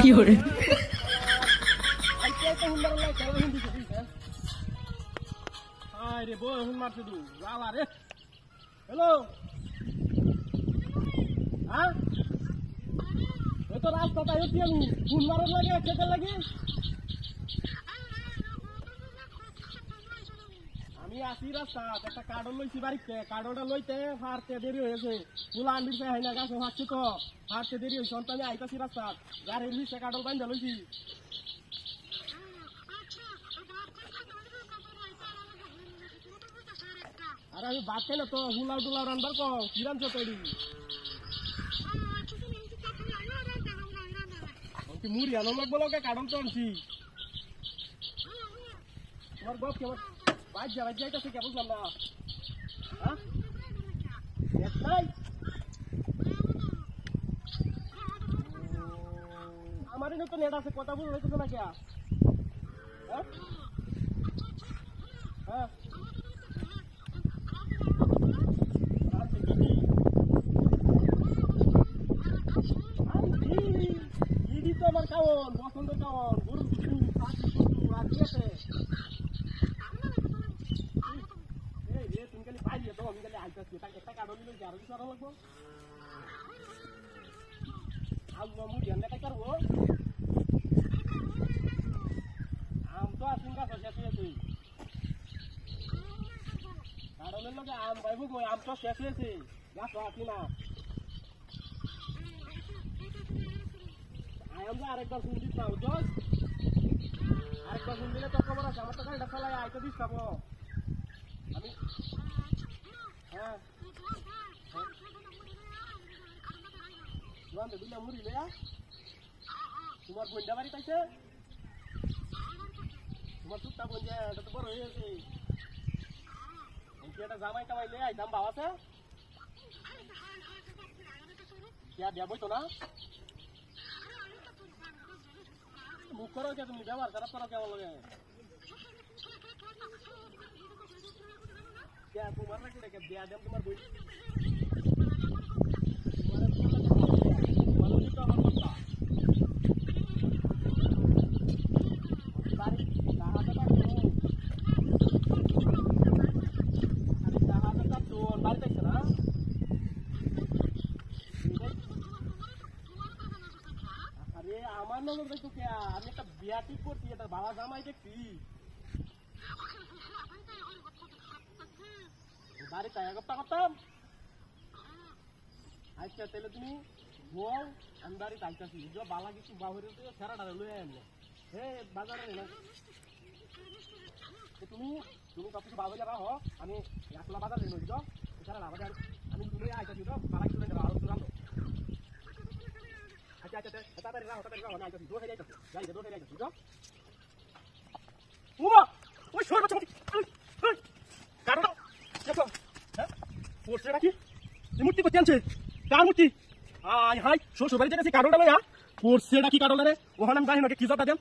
Fiore. Aire boa, hun marche du. Lala re. Hello. হ্যাঁ এই তো রাস্তাটা হেঁটে আমি ফুল মারার লাগে খেতে লাগে আমি আসি রাস্তা একটা কার্ডন লইছি বাড়িতে কার্ডনটা লইতে হারতে দেরি হয়েছে ফুল আনবির হয় না গাছে হাঁটছি তো হারতে দেরি হয়েছে অন্ত আমি আইতাছি রাস্তা গাড়ির নিচে কার্ডন বান্ধা লইছি আর আমি ভাত খাই না তো হুলাও টুলাও রান্নার কো কি রান্ধছো তৈরি মুড়ি আনো লাগবো লোকে কারণ তো আনছি তোমার গপ কেমন বাইক যাইতেছে কে বুঝলাম না আমার তো নেট আছে কথা বলে হইতেছে না কে হ্যাঁ আমার কাউন বসন্ত কাউন গরু কিছু রাখিয়েছে এই রে তুমি খালি পাইলে তো আমি খালি আইতাছি একটা কারণ লইছি আরো কিছু আরো লাগবো আজ মামু ধ্যান দেখা করবো আম তো আসুন গাছ শেষ হয়েছে কারণের লোকে আম পাইব কই আম তো শেষ হয়েছে গাছ আসি না আমরা আরেকবার ফোন দিস না বুঝছস আরেকবার ফোন দিলে তো খবর আছে আমার তো গাড়িটা চালাই আইতে দিস যাবো আমি হ্যাঁ জোয়ান দিলে মুড়ি লে তোমার বোনটা বাড়ি পাইছে তোমার টুকটা বোন যে এটা তো বড় হয়ে গেছে এটা জামাই টামাই লে আইতাম বাবাতে क्या दिया बोई तो ना मुख करो क्या तुम व्यवहार खराब करो क्या बोलोगे क्या तुम्हारा रखे क्या दिया दम तुम्हारे बोई আমার নজর দেখো কে আমি একটা বিয়া ঠিক করছি এটা বাবা জামাই দেখছি বাড়ি তাই গপ্পা করতাম আচ্ছা তাহলে তুমি বল আমি বাড়ি তাইতাছি বুঝছো বালা কিছু বাহরে ফেরাটা লয়ে আনলে হে বাজারে না তুমি তুমি সব কিছু বাবুলে রাখো আমি একলা বাজার নিয়ে বুঝছো এছাড়া না বাজার আমি তুমি আইতাছি তো বালা কিছু নেই আরো তুলাম अच्छा अच्छा तातारी राहो ना आइतो दो हेरि आइतो गाडी दो हेरि आइतो बुझ्यो उमा ओइ छोड बच्चा काटो देखो ह पोर्से राखी এই মূর্তি করতে আনছে কার মূর্তি আয় হাই শ্বশুর বাড়ি যেতেছি কাটলটা লইয়া পোর্সে রাখি কাটলটা রে ওখানে আমি জানি না কি জটা দেন